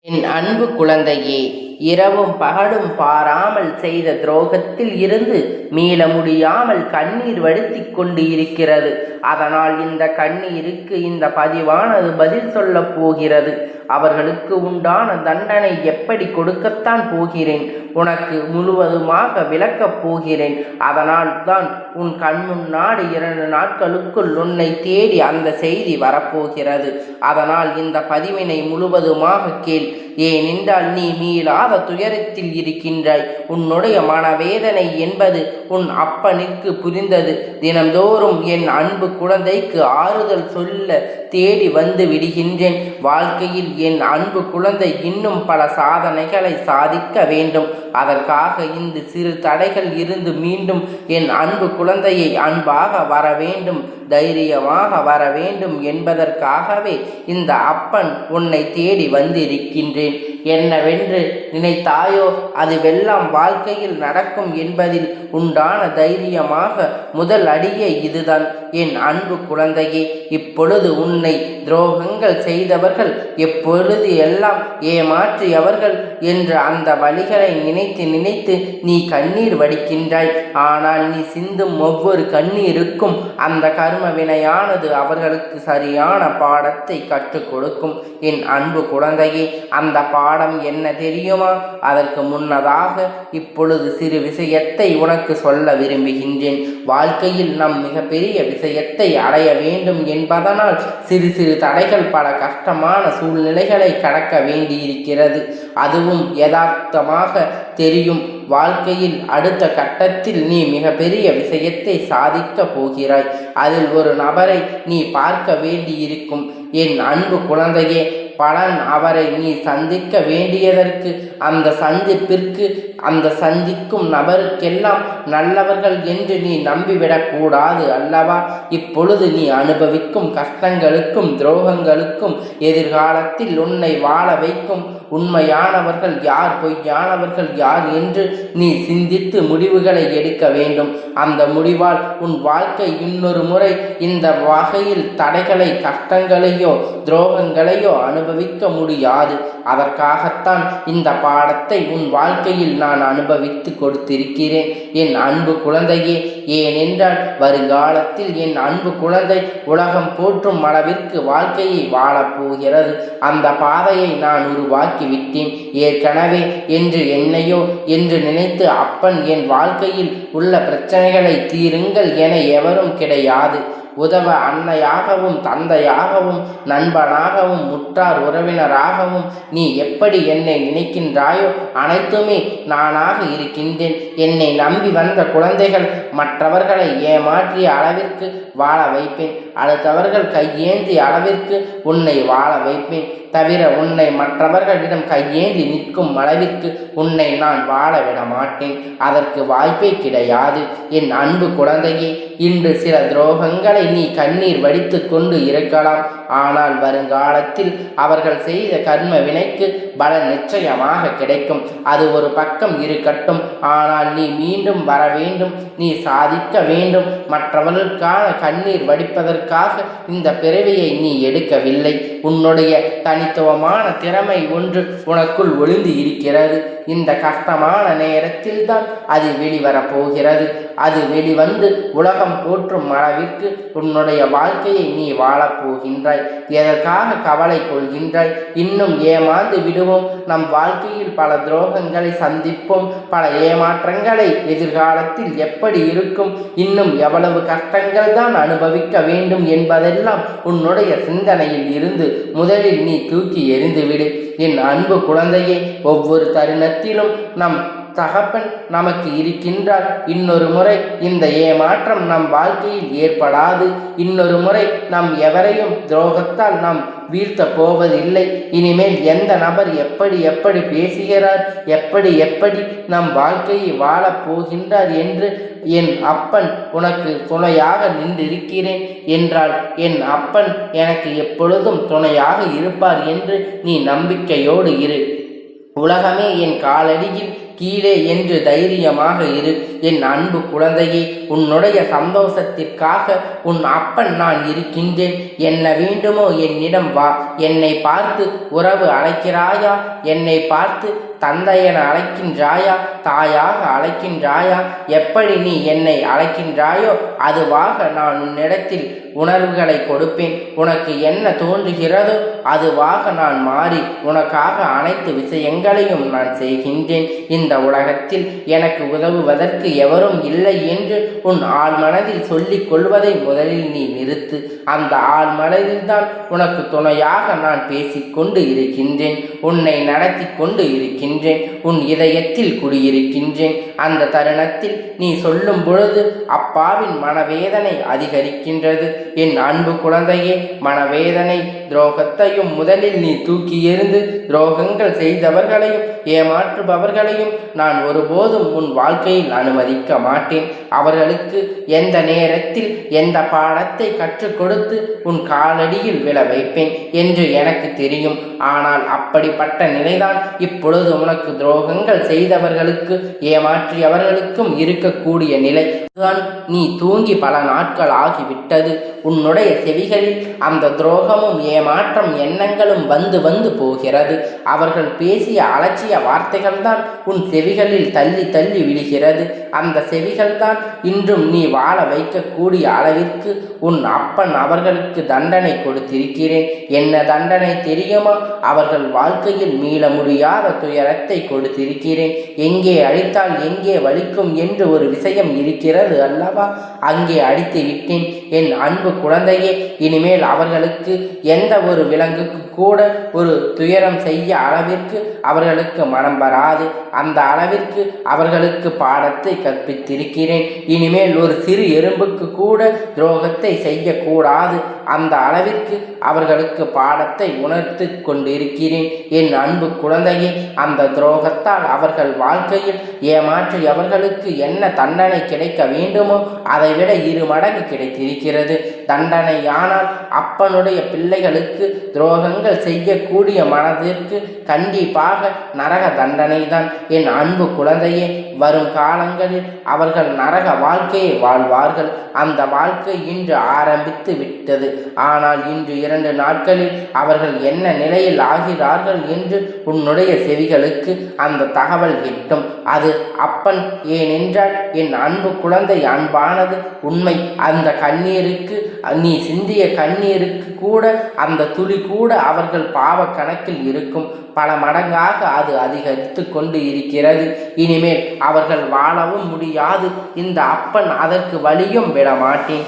என் அன்பு குழந்தையே, இரவும் பகலும் பாராமல் செய்த துரோகத்தில் இருந்து மீள முடியாமல் கண்ணீர் வடித்துக் கொண்டு இருக்கிறது. அதனால் இந்த கண்ணீருக்கு இந்த பதிவானது பதில் சொல்லப் போகிறது. அவர்களுக்கு உண்டான தண்டனை எப்படி கொடுக்கத்தான் போகிறேன், உனக்கு முழுவதுமாக விளக்கப் போகிறேன். அதனால் தான் உன் கண்முன்னாடி 2 நாட்களுக்குள் உன்னை தேடி அந்த செய்தி வரப்போகிறது. அதனால் இந்த பதிவினை முழுவதுமாக கேள். ஏனென்றால் நீ மீளாத துயரத்தில் இருக்கின்றாய். உன்னுடைய மனவேதனை என்பது உன் அப்பனுக்கு புரிந்தது. தினந்தோறும் என் அன்பு குழந்தைக்கு ஆறுதல் சொல்ல தேடி வந்து விடுகின்றேன். வாழ்க்கையில் என் அன்பு குழந்தை இன்னும் பல சாதனைகளை சாதிக்க வேண்டும். அதற்காக இந்த சிறு தடைகள் இருந்து மீண்டும் என் அன்பு குழந்தையை அன்பாக வர வேண்டும், தைரியமாக வர வேண்டும் என்பதற்காகவே இந்த அப்பன் உன்னை தேடி வந்திருக்கின்றேன். என்னவென்று நினைத்தாயோ அதுவெல்லாம் வாழ்க்கையில் நடக்கும் என்பதில் உண்டான தைரியமாக முதல் அடியே இதுதான். என் அன்பு குழந்தையே, இப்பொழுது உன்னை துரோகங்கள் செய்தவர்கள், எப்பொழுது எல்லாம் ஏமாற்றியவர்கள் என்ற அந்த வழிகளை நினைத்து நினைத்து நீ கண்ணீர் வடிக்கின்றாய். ஆனால் நீ சிந்தும் ஒவ்வொரு கண்ணீருக்கும் அந்த கர்ம வினையானது அவர்களுக்கு சரியான பாடத்தை கற்றுக் கொடுக்கும். என் அன்பு குழந்தையே, அந்த பாடம் என்ன தெரியுமா? அதற்கு முன்னதாக இப்பொழுது சிறு விஷயத்தை உனக்கு சொல்ல விரும்புகின்றேன். வாழ்க்கையில் நம் மிகப்பெரிய விஷயத்தை அடைய வேண்டும் என்பதனால் சிறு சிறு தடைகள், பல கஷ்டமான சூழ்நிலைகளை கடக்க வேண்டியிருக்கிறது. அதுவும் யதார்த்தமாக தெரியும். வாழ்க்கையில் அடுத்த கட்டத்தில் நீ மிகப்பெரிய விஷயத்தை சாதிக்க போகிறாய். அதில் ஒரு நபரை நீ பார்க்க வேண்டியிருக்கும். என் அன்பு குழந்தையே, பலன் அவரை நீ சந்திக்க வேண்டியதற்கு, அந்த சந்திப்பிற்கு, அந்த சந்திக்கும் நபருக்கெல்லாம் நல்லவர்கள் என்று நீ நம்பிவிடக்கூடாது அல்லவா? இப்பொழுது நீ அனுபவிக்கும் கஷ்டங்களுக்கும் துரோகங்களுக்கும் எதிர்காலத்தில் உன்னை வாழ வைக்கும் உண்மையானவர்கள் யார், பொய்யானவர்கள் யார் என்று நீ சிந்தித்து முடிவுகளை எடுக்க வேண்டும். அந்த முடிவால் உன் வாழ்க்கை இன்னொரு முறை இந்த வகையில் தடைகளை, கஷ்டங்களையோ துரோகங்களையோ அனுபவிக்க முடியாது. அதற்காகத்தான் இந்த பாடத்தை உன் வாழ்க்கையில் நான் அனுபவித்து கொடுத்திருக்கிறேன் என் அன்பு குழந்தையே. ஏனென்றால் வருங்காலத்தில் என் அன்பு குழந்தை உலகம் போற்றும் அளவிற்கு வாழ்க்கையை வாழப்போகிறது. அந்த பாதையை நான் உருவாக்கி விட்டேன் ஏற்கனவே. என்று என்னையோ என்று நினைத்து அப்பன் என் வாழ்க்கையில் உள்ள பிரச்சனைகளை தீருங்கள் என எவரும் கிடையாது. உதவ அன்னையாகவும் தந்தையாகவும் நண்பனாகவும் உற்றார் உறவினராகவும் நீ எப்படி என்னை நினைக்கின்றாயோ அனைத்துமே நானாக இருக்கின்றேன். என்னை நம்பி வந்த குழந்தைகள் மற்றவர்களை ஏமாற்றிய அளவிற்கு வாழ வைப்பேன். அடுத்தவர்கள் கையேந்திய அளவிற்கு உன்னை வாழ வைப்பேன். தவிர உன்னை மற்றவர்களிடம் கையேந்தி நிற்கும் அளவிற்கு உன்னை நான் வாழ விட மாட்டேன். அதற்கு வாய்ப்பே கிடையாது. என் அன்பு குழந்தையே, இன்று சில துரோகங்களை நீ கண்ணீர் வடித்து கொண்டு இருக்கலாம். ஆனால் வருங்காலத்தில் அவர்கள் செய்த கர்ம வினைக்கு பலன் நிச்சயமாக கிடைக்கும். அது ஒரு பக்கம் இருக்கட்டும். ஆனால் நீ மீண்டும் வர வேண்டும், நீ சாதிக்க வேண்டும். மற்றவர்களுக்கான கண்ணீர் வடிப்பதற்காக இந்த பிறவியை நீ எடுக்கவில்லை. உன்னுடைய தனித்துவமான திறமை ஒன்று உனக்குள் ஒளிந்து இருக்கிறது. இந்த கஷ்டமான நேரத்தில் தான் அது வெளிவரப் போகிறது. அது வெளிவந்து உலகம் போற்றும் அளவிற்கு உன்னுடைய வாழ்க்கையை நீ வாழப்போகின்றாய். எதற்காக கவலை கொள்கின்றாய்? இன்னும் ஏமாந்து விடுவோம். நம் வாழ்க்கையில் பல துரோகங்களை சந்திப்போம். பல ஏமாற்றங்களை எதிர்காலத்தில் எப்படி இருக்கும், இன்னும் எவ்வளவு கஷ்டங்கள் தான் அனுபவிக்க வேண்டும் என்பதெல்லாம் உன்னுடைய சிந்தனையில் இருந்து முதலில் நீ தூக்கி எறிந்துவிடு. என் அன்பு குழந்தையே, ஒவ்வொரு தருணத்திலும் நம் தகப்பன் நமக்கு இருக்கின்றார். இன்னொரு முறை இந்த ஏமாற்றம் நம் வாழ்க்கையில் ஏற்படாது. இன்னொரு முறை நம் எவரையும் துரோகத்தால் நாம் வீழ்த்த போவதில்லை. இனிமேல் எந்த நபர் எப்படி எப்படி பேசுகிறார், எப்படி நம் வாழ்க்கையை வாழப் போகின்றார் என்று என் அப்பன் உனக்கு துணையாக நின்றிருக்கிறேன் என்றால் என் அப்பன் எனக்கு எப்பொழுதும் துணையாக இருப்பார் என்று நீ நம்பிக்கையோடு இரு. உலகமே என் காலடியில் கீழே என்று தைரியமாக இரு. என் அன்பு குழந்தையே, உன்னுடைய சந்தோஷத்திற்காக உன் அப்பன் நான் இருக்கின்றேன். என்ன வேண்டுமோ என்னிடம் வா. என்னை பார்த்து உறவு அழைக்கிறாயா? என்னை பார்த்து தந்தையென அழைக்கின்றாயா? தாயாக அழைக்கின்றாயா? எப்படி நீ என்னை அழைக்கின்றாயோ அதுவாக நான் உன்னிடத்தில் உணர்வுகளை கொடுப்பேன். உனக்கு என்ன தோன்றுகிறதோ அதுவாக நான் மாறி உனக்காக அனைத்து விஷயங்களையும் நான் செய்கின்றேன். இந்த உலகத்தில் எனக்கு உதவுவதற்கு எவரும் இல்லை என்று உன் ஆழ்மனதில் சொல்லிக் கொள்வதை முதலில் நீ நிறுத்து. அந்த ஆழ்மனதில்தான் உனக்கு துணையாக நான் பேசிக்கொண்டு இருக்கின்றேன். உன்னை நடத்தி கொண்டு இருக்கின்றேன். உன் இதயத்தில் குடியிருக்கின்றேன். அந்த தருணத்தில் நீ சொல்லும் பொழுது அப்பாவின் மனவேதனை அதிகரிக்கின்றது. என் அன்பு குழந்தையே, மனவேதனை துரோகத்தையும் முதலில் நீ தூக்கி எறிந்து துரோகங்கள் செய்தவர்களையும் ஏமாற்றுபவர்களையும் நான் ஒருபோதும் உன் வாழ்க்கையில் அனுமதிக்க மாட்டேன். அவர்களுக்கு எந்த நேரத்தில் எந்த பாடத்தை கற்றுக் கொடுத்து உன் காலடியில் விழ வைப்பேன் என்று எனக்கு தெரியும். ஆனால் அப்படிப்பட்ட நிலைதான் இப்பொழுது உனக்கு துரோகங்கள் செய்தவர்களுக்கு ஏமாற்றியவர்களுக்கும் இருக்கக்கூடிய நிலை. நீ தூங்கி பல நாட்கள் ஆகிவிட்டது. உன்னுடைய செவிகளில் அந்த துரோகமும் ஏமாற்றம் எண்ணங்களும் வந்து வந்து போகிறது. அவர்கள் பேசிய அலட்சிய வார்த்தைகள் தான் உன் செவிகளில் தள்ளி தள்ளி விழுகிறது. அந்த செவிகள் தான் இன்றும் நீ வாழ வைக்கக்கூடிய அளவிற்கு உன் அப்பன் அவர்களுக்கு தண்டனை கொடுத்திருக்கிறேன். என்ன தண்டனை தெரியுமா? அவர்கள் வாழ்க்கையில் மீள முடியாத துயரத்தை கொடுத்திருக்கிறேன். எங்கே அடித்தால் எங்கே வலிக்கும் என்று ஒரு விஷயம் இருக்கிறது அல்லவா? அங்கே அடித்து விட்டேன். என் அன்பு குழந்தையே, இனிமேல் அவர்களுக்கு எந்த ஒரு விலங்குக்கு கூட ஒரு துயரம் செய்ய அளவிற்கு அவர்களுக்கு மனம் வராது. அந்த அளவிற்கு அவர்களுக்கு பாடத்தை கற்பித்திருக்கிறேன். இனிமேல் ஒரு சிறு எறும்புக்கு கூட துரோகத்தை செய்யக்கூடாது. அந்த அளவிற்கு அவர்களுக்கு பாடத்தை உணர்த்து கொண்டிருக்கிறேன். என் அன்பு குழந்தையே, அந்த துரோகத்தால் அவர்கள் வாழ்க்கையில் ஏமாற்றி அவர்களுக்கு என்ன தண்டனை கிடைக்க வேண்டுமோ அதைவிட 2 மடங்கு கிடைத்திருக்கிறது. தண்டனையானால் அப்பனுடைய பிள்ளைகளுக்கு துரோகங்கள் செய்யக்கூடிய மனதிற்கு கண்டிப்பாக நரக தண்டனை தான். என் அன்பு குழந்தையே, வரும் காலங்களில் அவர்கள் நரக வாழ்க்கையை வாழ்வார்கள். அந்த வாழ்க்கை இன்று ஆரம்பித்து விட்டது. ஆனால் இன்று 2 நாட்களில் அவர்கள் என்ன நிலையில் ஆகிறார்கள் என்று உன்னுடைய செவிகளுக்கு அந்த தகவல் எட்டும். அது அப்பன். ஏனென்றால் என் அன்பு குழந்தை அன்பானது உண்மை. அந்த கண்ணீருக்கு, நீ சிந்திய கண்ணீருக்கு கூட அந்த துளி கூட அவர்கள் பாவ கணக்கில் இருக்கும். பல மடங்காக அது அதிகரித்து கொண்டு இருக்கிறது. இனிமேல் அவர்கள் வாழவும் முடியாது. இந்த அப்பன் அதற்கு வழியும் விட மாட்டேன்.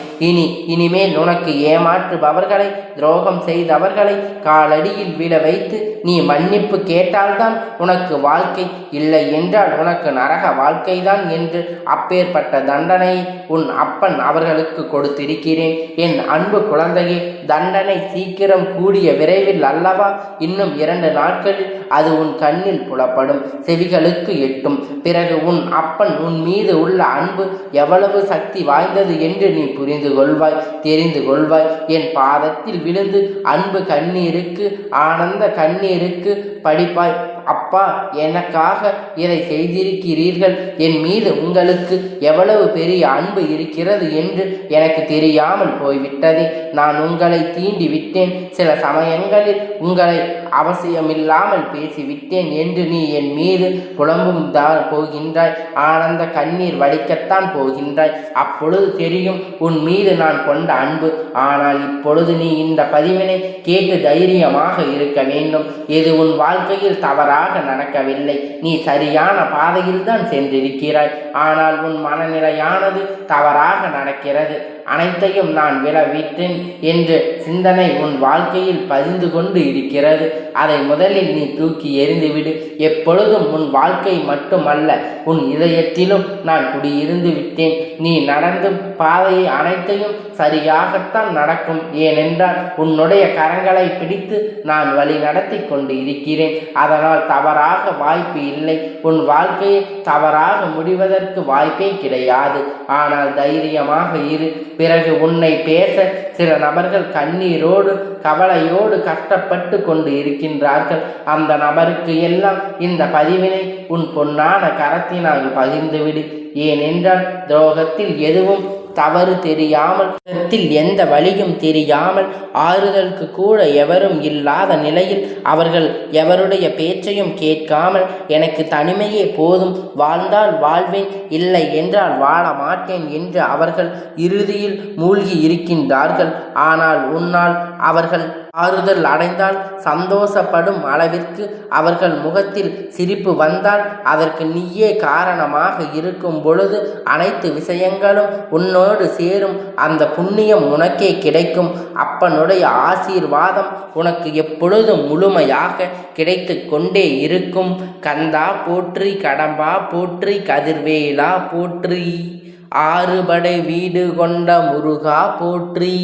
இனிமேல் உனக்கு ஏமாற்றுபவர்களை, துரோகம் செய்தவர்களை காலடியில் விழ வைத்து நீ மன்னிப்பு கேட்டால்தான் உனக்கு வாழ்க்கை, இல்லை என்றால் உனக்கு நரக வாழ்க்கைதான் என்று அப்பேற்பட்ட தண்டனையை உன் அப்பன் அவர்களுக்கு கொடுத்திருக்கிறேன். என் அன்பு குழந்தையே, தண்டனை சீக்கிரம் கூடிய விரைவில் அல்லவா? இன்னும் 2 நாட்களில் அது உன் கண்ணில் புலப்படும், செவிகளுக்கு எட்டும். பிறகு உன் அப்பன் உன் மீது உள்ள அன்பு எவ்வளவு சக்தி வாய்ந்தது என்று நீ புரிந்து கொள்வாய், தெரிந்து கொள்வாய். என் பாதத்தில் விழுந்து அன்பு கண்ணீருக்கு, ஆனந்த கண்ணீருக்கு படிப்பாய். அப்பா, எனக்காக இதை செய்திருக்கிறீர்கள். என் மீது உங்களுக்கு எவ்வளவு பெரிய அன்பு இருக்கிறது என்று எனக்கு தெரியாமல் போய்விட்டது. நான் உங்களை தீண்டி விட்டேன். சில சமயங்களில் உங்களை அவசியமில்லாமல் பேசிவிட்டேன் என்று நீ என் மீது புலம்பும் தான் போகின்றாய். ஆனந்த கண்ணீர் வடிக்கத்தான் போகின்றாய். அப்பொழுது தெரியும் உன் மீது நான் கொண்ட அன்பு. ஆனால் இப்பொழுது நீ இந்த பதிவினை கேட்டு தைரியமாக இருக்க வேண்டும். இது உன் வாழ்க்கையில் தவறாக நடக்கவில்லை. நீ சரியான பாதையில் தான் சென்றிருக்கிறாய். ஆனால் உன் மனநிலையானது தவறாக நடக்கிறது. அனைத்தையும் நான் விளைவிட்டேன் என்ற சிந்தனை உன் வாழ்க்கையில் பதிந்து கொண்டு இருக்கிறது. அதை முதலில் நீ தூக்கி எறிந்துவிடு. எப்பொழுதும் உன் வாழ்க்கை மட்டுமல்ல, உன் இதயத்திலும் நான் குடியிருந்து விட்டேன். நீ நடந்தும் பாதையை அனைத்தையும் சரியாகத்தான் நடக்கும். ஏனென்றால் உன்னுடைய கரங்களை பிடித்து நான் வழி நடத்தி கொண்டு இருக்கிறேன். அதனால் தவறாக வாய்ப்பு இல்லை. உன் வாழ்க்கையை தவறாக முடிவதற்கு வாய்ப்பே கிடையாது. ஆனால் தைரியமாக இரு. பிறகு உன்னை பேச சில நபர்கள் கண்ணீரோடு கவலையோடு கஷ்டப்பட்டு கொண்டு இருக்கின்றார்கள். அந்த நபருக்கு எல்லாம் இந்த பதிவினை உன் பொன்னான கரத்தினால் பகிர்ந்துவிடு. ஏனென்றால் துரோகத்தில் எதுவும் தவறு தெரியாமல், எந்த வழியும் தெரியாமல், ஆறுதலுக்கு கூட எவரும் இல்லாத நிலையில் அவர்கள் எவருடைய பேச்சையும் கேட்காமல் எனக்கு தனிமையே போதும், வாழ்ந்தால் வாழ்வேன், இல்லை என்றால் வாழ மாட்டேன் என்று அவர்கள் இறுதியில் மூழ்கி இருக்கின்றார்கள். ஆனால் உன்னால் அவர்கள் ஆறுதல் அடைந்தால், சந்தோஷப்படும் அளவிற்கு அவர்கள் முகத்தில் சிரிப்பு வந்தால், அதற்கு நீயே காரணமாக இருக்கும் பொழுது அனைத்து விஷயங்களும் உன்னோடு சேரும். அந்த புண்ணியம் உனக்கே கிடைக்கும். அப்பனுடைய ஆசீர்வாதம் உனக்கு எப்பொழுதும் முழுமையாக கிடைத்து கொண்டே இருக்கும். கந்தா போற்றி, கடம்பா போற்றி, கதிர்வேலா போற்றி, ஆறுபடை வீடு கொண்ட முருகா போற்றி.